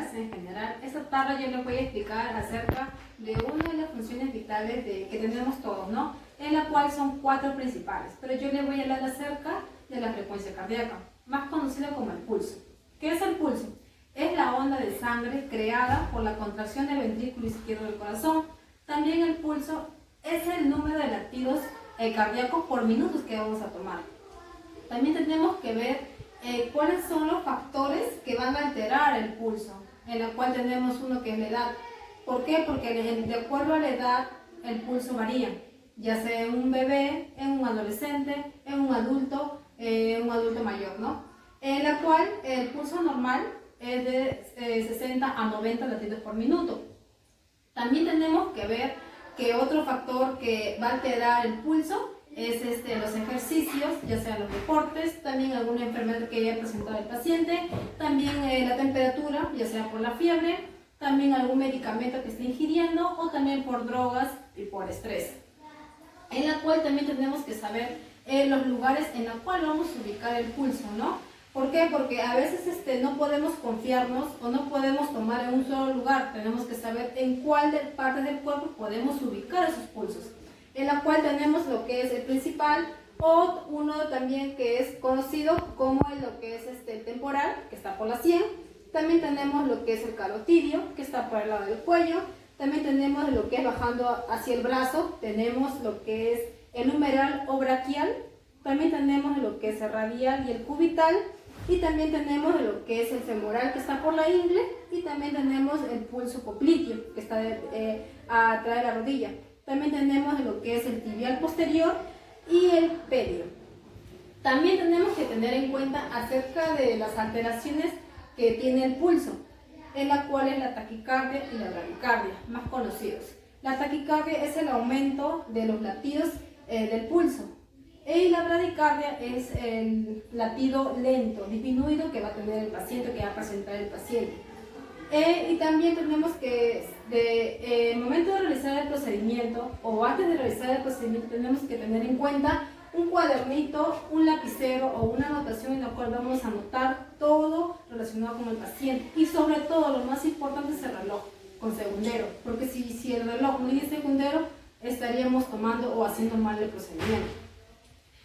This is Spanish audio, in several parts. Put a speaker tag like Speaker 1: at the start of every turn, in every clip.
Speaker 1: días en general. Esta tarde yo les voy a explicar acerca de una de las funciones vitales que tenemos todos, ¿no? En la cual son 4 principales, pero yo les voy a hablar acerca de la frecuencia cardíaca, más conocida como el pulso. ¿Qué es el pulso? Es la onda de sangre creada por la contracción del ventrículo izquierdo del corazón. También el pulso es el número de latidos cardíacos por minutos que vamos a tomar. También tenemos que ver cuáles son los factores que van a alterar el pulso, en la cual tenemos uno que es la edad. ¿Por qué? Porque de acuerdo a la edad el pulso varía, ya sea en un bebé, en un adolescente, en un adulto mayor, ¿no? En la cual el pulso normal es de 60 a 90 latidos por minuto. También tenemos que ver que otro factor que va a alterar el pulso es los ejercicios, ya sean los deportes, también alguna enfermedad que haya presentado el paciente, también la temperatura, ya sea por la fiebre, también algún medicamento que esté ingiriendo o también por drogas y por estrés. En la cual también tenemos que saber los lugares en los cuales vamos a ubicar el pulso, ¿no? ¿Por qué? Porque a veces no podemos confiarnos o no podemos tomar en un solo lugar. Tenemos que saber en cuál parte del cuerpo podemos ubicar esos pulsos. En la cual tenemos lo que es el principal o uno también que es conocido como lo que es el temporal, que está por la 100. También tenemos lo que es el carotidio, que está por el lado del cuello. También tenemos lo que es bajando hacia el brazo, tenemos lo que es el humeral o braquial. También tenemos lo que es el radial y el cubital. Y también tenemos lo que es el femoral, que está por la ingle. Y también tenemos el pulso popliteo, que está atrás de la rodilla. También tenemos lo que es el tibial posterior y el pedio. También tenemos que tener en cuenta acerca de las alteraciones que tiene el pulso, en la cual es la taquicardia y la bradicardia, más conocidos. La taquicardia es el aumento de los latidos del pulso. Y la bradicardia es el latido lento, disminuido que va a tener el paciente, que va a presentar el paciente. Y también tenemos que, el momento de realizar el procedimiento o antes de realizar el procedimiento, tenemos que tener en cuenta un cuadernito, un lapicero o una anotación en la cual vamos a anotar todo relacionado con el paciente. Y sobre todo, lo más importante es el reloj con segundero, porque si el reloj no tiene segundero, estaríamos tomando o haciendo mal el procedimiento.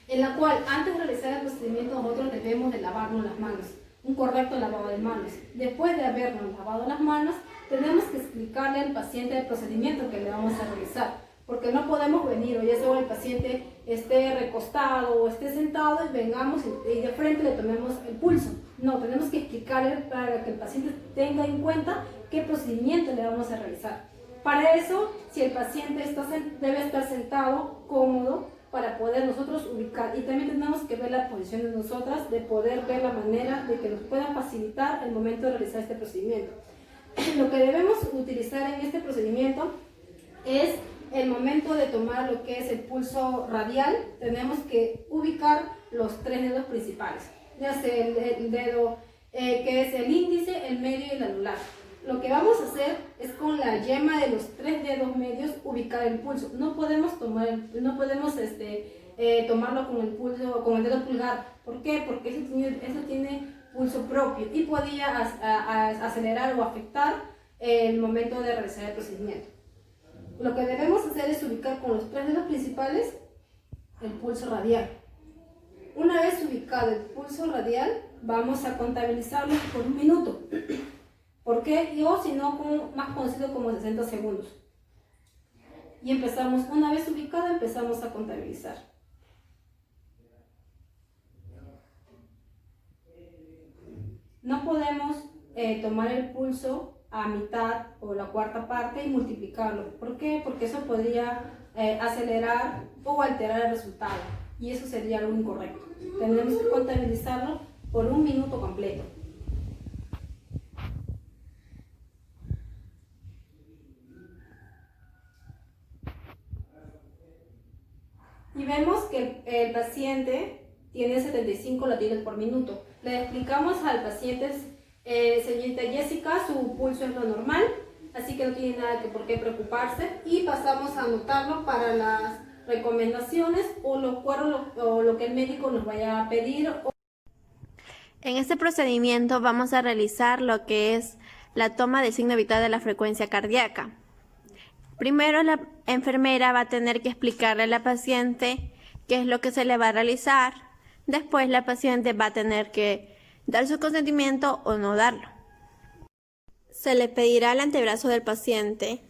Speaker 1: En la cual, antes de realizar el procedimiento, nosotros debemos de lavarnos las manos. Un correcto lavado de manos. Después de habernos lavado las manos, tenemos que explicarle al paciente el procedimiento que le vamos a realizar, porque no podemos venir o ya sea el paciente esté recostado o esté sentado y vengamos y de frente le tomemos el pulso. No, tenemos que explicarle para que el paciente tenga en cuenta qué procedimiento le vamos a realizar. Para eso, si el paciente debe estar sentado, cómodo, para poder nosotros ubicar, y también tenemos que ver la posición de nosotras, de poder ver la manera de que nos pueda facilitar el momento de realizar este procedimiento. Lo que debemos utilizar en este procedimiento es el momento de tomar lo que es el pulso radial. Tenemos que ubicar los 3 dedos principales, ya sea el dedo que es el índice, el medio y el anular. Lo que vamos a hacer es con la yema de los 3 dedos medios ubicar el pulso. No podemos tomarlo con el pulso, con el dedo pulgar. ¿Por qué? Porque eso tiene pulso propio y podría acelerar o afectar el momento de realizar el procedimiento. Lo que debemos hacer es ubicar con los 3 dedos principales el pulso radial. Una vez ubicado el pulso radial, vamos a contabilizarlo por 1 minuto. ¿Por qué? O si no, más conocido como 60 segundos. Y empezamos, una vez ubicado, empezamos a contabilizar. No podemos tomar el pulso a mitad o la cuarta parte y multiplicarlo. ¿Por qué? Porque eso podría acelerar o alterar el resultado. Y eso sería algo incorrecto. Tenemos que contabilizarlo por 1 minuto completo. Y vemos que el paciente tiene 75 latidos por minuto. Le explicamos al paciente, señorita Jessica, su pulso es lo normal, así que no tiene nada por qué preocuparse. Y pasamos a anotarlo para las recomendaciones o lo que el médico nos vaya a pedir.
Speaker 2: En este procedimiento vamos a realizar lo que es la toma del signo vital de la frecuencia cardíaca. Primero la enfermera va a tener que explicarle a la paciente qué es lo que se le va a realizar. Después la paciente va a tener que dar su consentimiento o no darlo. Se le pedirá el antebrazo del paciente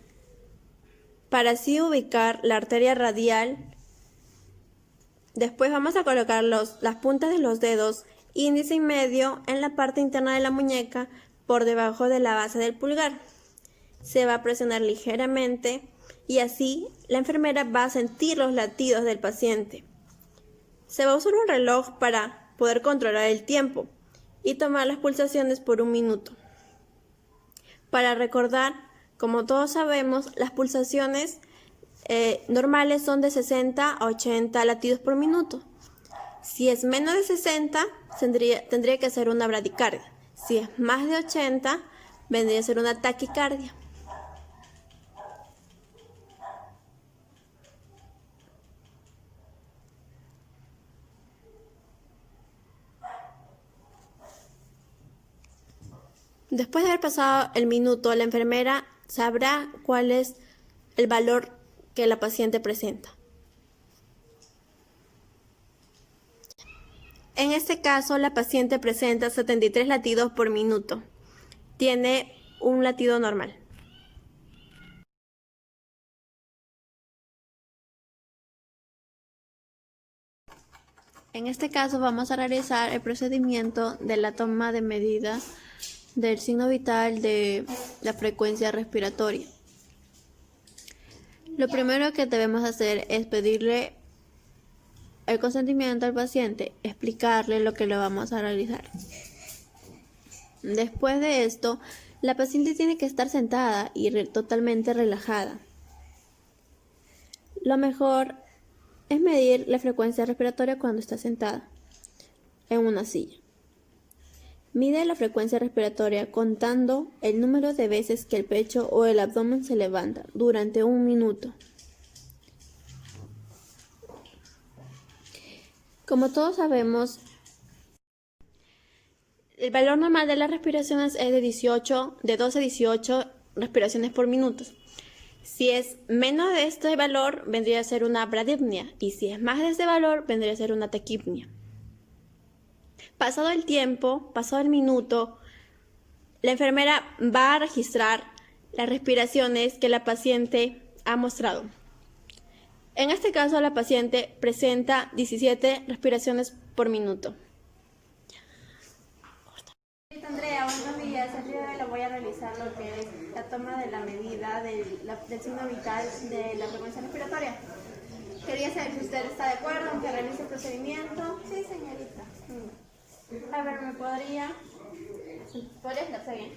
Speaker 2: para así ubicar la arteria radial. Después vamos a colocar las puntas de los dedos índice y medio en la parte interna de la muñeca por debajo de la base del pulgar. Se va a presionar ligeramente y así la enfermera va a sentir los latidos del paciente. Se va a usar un reloj para poder controlar el tiempo y tomar las pulsaciones por 1 minuto. Para recordar, como todos sabemos, las pulsaciones normales son de 60 a 80 latidos por minuto. Si es menos de 60, tendría que ser una bradicardia. Si es más de 80, vendría a ser una taquicardia. Después de haber pasado el minuto, la enfermera sabrá cuál es el valor que la paciente presenta. En este caso, la paciente presenta 73 latidos por minuto. Tiene un latido normal. En este caso vamos a realizar el procedimiento de la toma de medida del signo vital de la frecuencia respiratoria. Lo primero que debemos hacer es pedirle el consentimiento al paciente, explicarle lo que le vamos a realizar. Después de esto, la paciente tiene que estar sentada y totalmente relajada. Lo mejor es medir la frecuencia respiratoria cuando está sentada en una silla. Mide la frecuencia respiratoria contando el número de veces que el pecho o el abdomen se levanta durante 1 minuto. Como todos sabemos, el valor normal de las respiraciones es de 12 a 18 respiraciones por minuto. Si es menos de este valor, vendría a ser una bradipnea, y si es más de este valor, vendría a ser una taquipnea. Pasado el tiempo, pasado el minuto, la enfermera va a registrar las respiraciones que la paciente ha mostrado. En este caso, la paciente presenta 17 respiraciones por minuto. Andrea, buenos días. El día de hoy le voy a realizar lo que es la toma de la medida del signo vital de la frecuencia respiratoria. Quería saber si usted está de acuerdo en que realice el procedimiento. Sí, señorita. A ver, ¿me podría sentarse bien?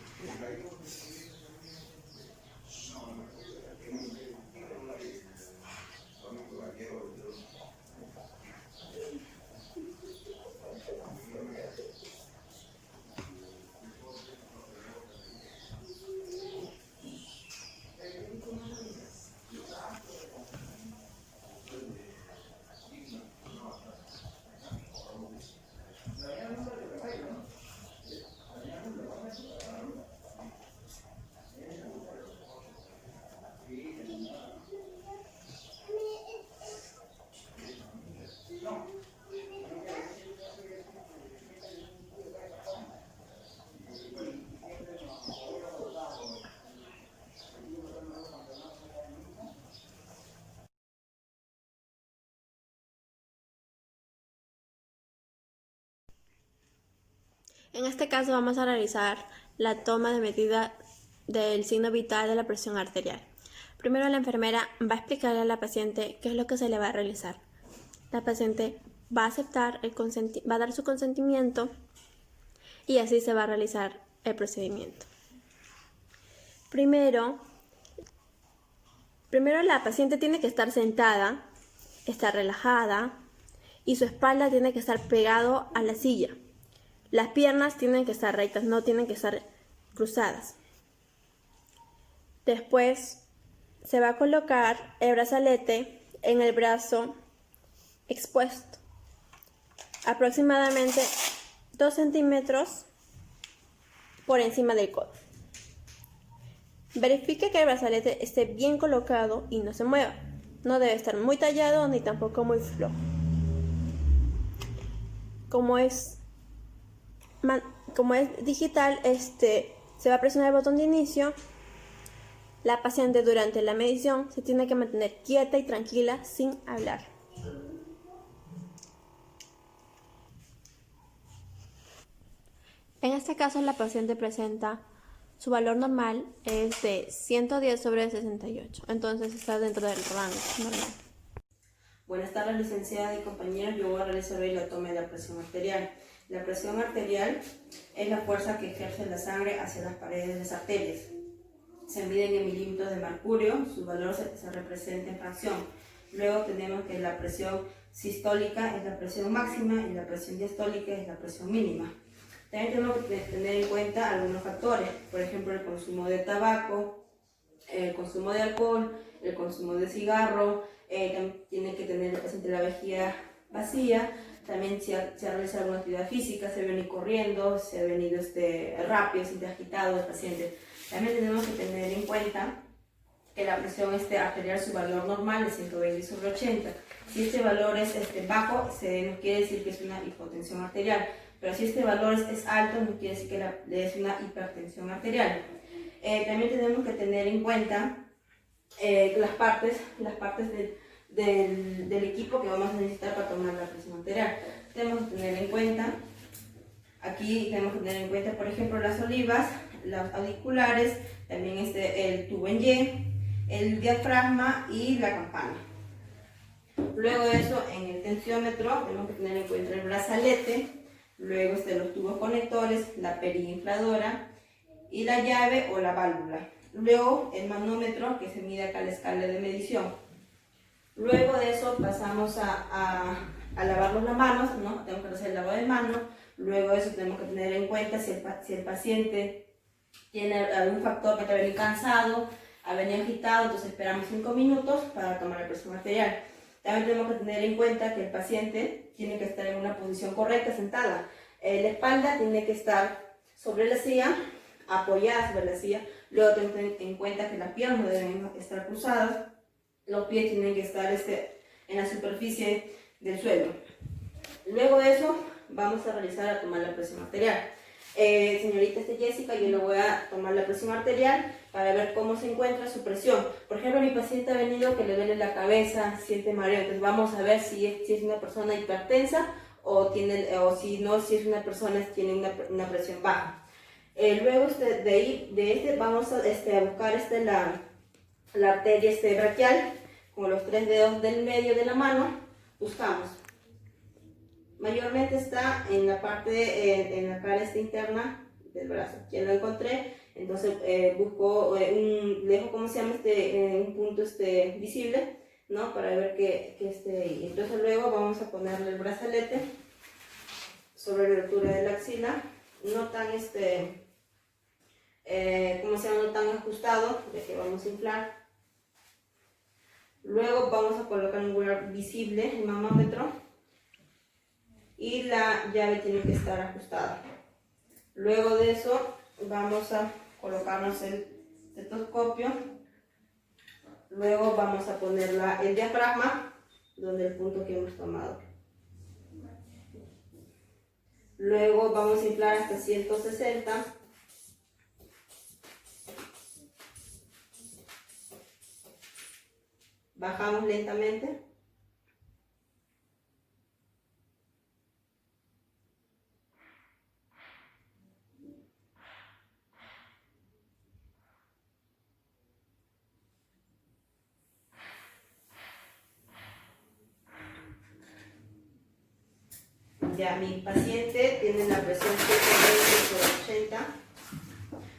Speaker 2: En este caso vamos a realizar la toma de medida del signo vital de la presión arterial. Primero la enfermera va a explicarle a la paciente qué es lo que se le va a realizar. La paciente va a aceptar va a dar su consentimiento y así se va a realizar el procedimiento. Primero la paciente tiene que estar sentada, estar relajada y su espalda tiene que estar pegado a la silla. Las piernas tienen que estar rectas, no tienen que estar cruzadas. Después se va a colocar el brazalete en el brazo expuesto, aproximadamente 2 centímetros por encima del codo. Verifique que el brazalete esté bien colocado y no se mueva. No debe estar muy tallado ni tampoco muy flojo. Como es digital, se va a presionar el botón de inicio. La paciente durante la medición se tiene que mantener quieta y tranquila sin hablar. En este caso, la paciente presenta su valor normal es de 110/68, entonces está dentro del rango normal.
Speaker 3: Buenas tardes, licenciada y compañeros. Yo voy a realizar hoy la toma de la presión arterial. La presión arterial es la fuerza que ejerce la sangre hacia las paredes de las arterias. Se miden en milímetros de mercurio, su valor se representa en fracción. Luego tenemos que la presión sistólica es la presión máxima y la presión diastólica es la presión mínima. También tenemos que tener en cuenta algunos factores, por ejemplo el consumo de tabaco, el consumo de alcohol, el consumo de cigarro, también tiene que tener el paciente la vejiga vacía, también si ha realizado alguna actividad física, se ha venido corriendo, se ha venido rápido, se ha agitado el paciente. También tenemos que tener en cuenta que la presión arterial, su valor normal es 120/80. Si este valor es bajo, nos quiere decir que es una hipotensión arterial. Pero si este valor es alto, no quiere decir que es una hipertensión arterial. También tenemos que tener en cuenta las partes del equipo que vamos a necesitar para tomar la presión arterial. Tenemos que tener en cuenta, por ejemplo, las olivas, los auriculares, también el tubo en Y, el diafragma y la campana. Luego de eso, en el tensiómetro, tenemos que tener en cuenta el brazalete. Luego los tubos conectores, la perilla y la llave o la válvula. Luego el manómetro que se mide acá la escala de medición. Luego de eso pasamos a lavarnos las manos, ¿no? Tenemos que hacer el lavado de manos. Luego de eso tenemos que tener en cuenta si el paciente tiene algún factor que está venido cansado, ha venido agitado, entonces esperamos 5 minutos para tomar la presión arterial. También tenemos que tener en cuenta que el paciente tiene que estar en una posición correcta, sentada. La espalda tiene que estar sobre la silla, apoyada sobre la silla. Luego tenemos que tener en cuenta que las piernas no deben estar cruzadas. Los pies tienen que estar en la superficie del suelo. Luego de eso, vamos a tomar la presión arterial. Señorita Jessica, yo le voy a tomar la presión arterial para ver cómo se encuentra su presión. Por ejemplo, mi paciente ha venido que le duele la cabeza, siente mareo, entonces vamos a ver si es una persona hipertensa o si es una persona que tiene una presión baja. Luego vamos a buscar la arteria braquial con los 3 dedos del medio de la mano. Buscamos. Mayormente está en la parte, en la cara interna del brazo. Ya lo encontré, entonces busco dejo, ¿cómo se llama? Un punto visible, ¿no? Para ver que esté ahí. Entonces luego vamos a ponerle el brazalete sobre la altura de la axila, no tan no tan ajustado, de que vamos a inflar. Luego vamos a colocar un lugar visible, el mamómetro, y la llave tiene que estar ajustada. Luego de eso vamos a colocarnos el estetoscopio. Luego vamos a poner el diafragma, donde el punto que hemos tomado. Luego vamos a inflar hasta 160. Bajamos lentamente. Ya mi paciente tiene la presión 120/80.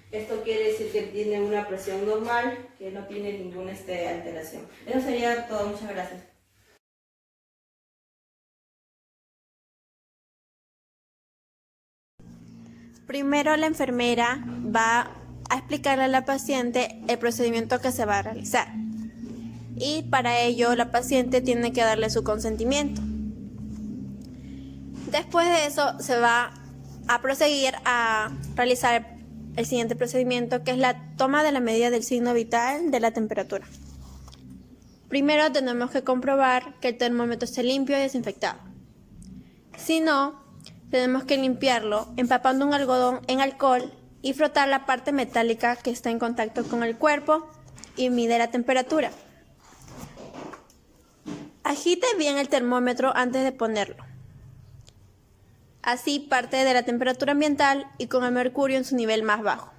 Speaker 3: Esto quiere decir que tiene una presión normal, que no tiene ninguna alteración. Eso sería todo. Muchas gracias.
Speaker 2: Primero la enfermera va a explicarle a la paciente el procedimiento que se va a realizar. Y para ello la paciente tiene que darle su consentimiento. Después de eso se va a proseguir a realizar el siguiente procedimiento, que es la toma de la medida del signo vital de la temperatura. Primero tenemos que comprobar que el termómetro esté limpio y desinfectado. Si no, tenemos que limpiarlo empapando un algodón en alcohol y frotar la parte metálica que está en contacto con el cuerpo y mide la temperatura. Agite bien el termómetro antes de ponerlo. Así parte de la temperatura ambiental y con el mercurio en su nivel más bajo.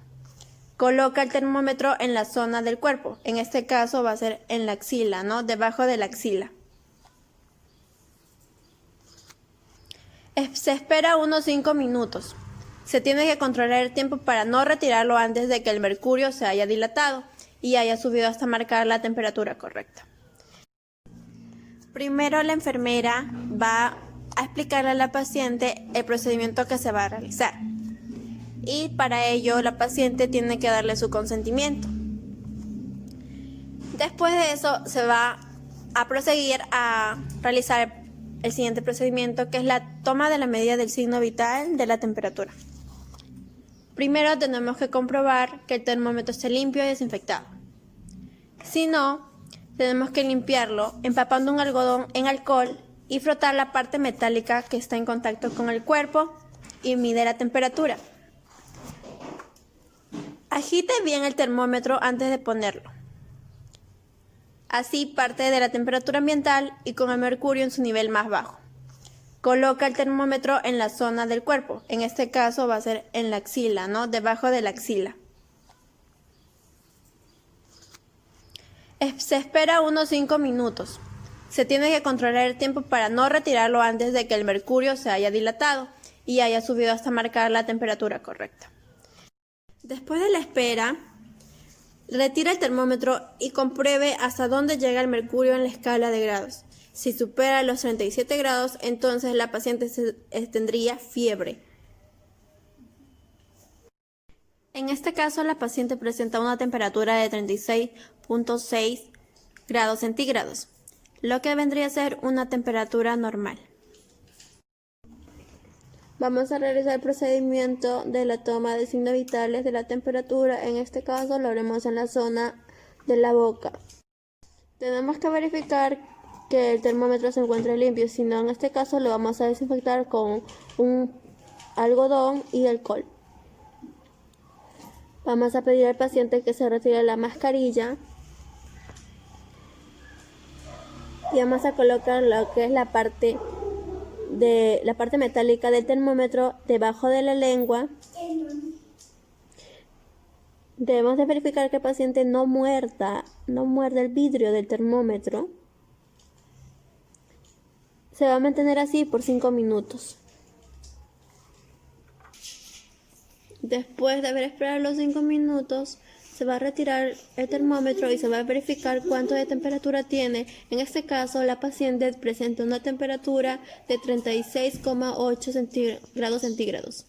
Speaker 2: Coloca el termómetro en la zona del cuerpo. En este caso va a ser en la axila, ¿no? Debajo de la axila. Se espera unos 5 minutos. Se tiene que controlar el tiempo para no retirarlo antes de que el mercurio se haya dilatado y haya subido hasta marcar la temperatura correcta. Primero la enfermera va a explicarle a la paciente el procedimiento que se va a realizar. Y para ello la paciente tiene que darle su consentimiento. Después de eso se va a proseguir a realizar el siguiente procedimiento, que es la toma de la medida del signo vital de la temperatura. Primero tenemos que comprobar que el termómetro esté limpio y desinfectado. Si no, tenemos que limpiarlo empapando un algodón en alcohol y frotar la parte metálica que está en contacto con el cuerpo y mide la temperatura. Agite bien el termómetro antes de ponerlo. Así parte de la temperatura ambiental y con el mercurio en su nivel más bajo. Coloca el termómetro en la zona del cuerpo. En este caso va a ser en la axila, ¿no? Debajo de la axila. Se espera unos 5 minutos. Se tiene que controlar el tiempo para no retirarlo antes de que el mercurio se haya dilatado y haya subido hasta marcar la temperatura correcta. Después de la espera, retira el termómetro y compruebe hasta dónde llega el mercurio en la escala de grados. Si supera los 37 grados, entonces la paciente tendría fiebre. En este caso, la paciente presenta una temperatura de 36.6 grados centígrados, lo que vendría a ser una temperatura normal. Vamos a realizar el procedimiento de la toma de signos vitales de la temperatura. En este caso lo haremos en la zona de la boca. Tenemos que verificar que el termómetro se encuentre limpio, si no, en este caso lo vamos a desinfectar con un algodón y alcohol. Vamos a pedir al paciente que se retire la mascarilla y vamos a colocar lo que es la parte metálica del termómetro debajo de la lengua. Debemos de verificar que el paciente no muerda el vidrio del termómetro. Se va a mantener así por 5 minutos. Después de haber esperado los 5 minutos, se va a retirar el termómetro y se va a verificar cuánto de temperatura tiene. En este caso, la paciente presenta una temperatura de 36,8 grados centígrados.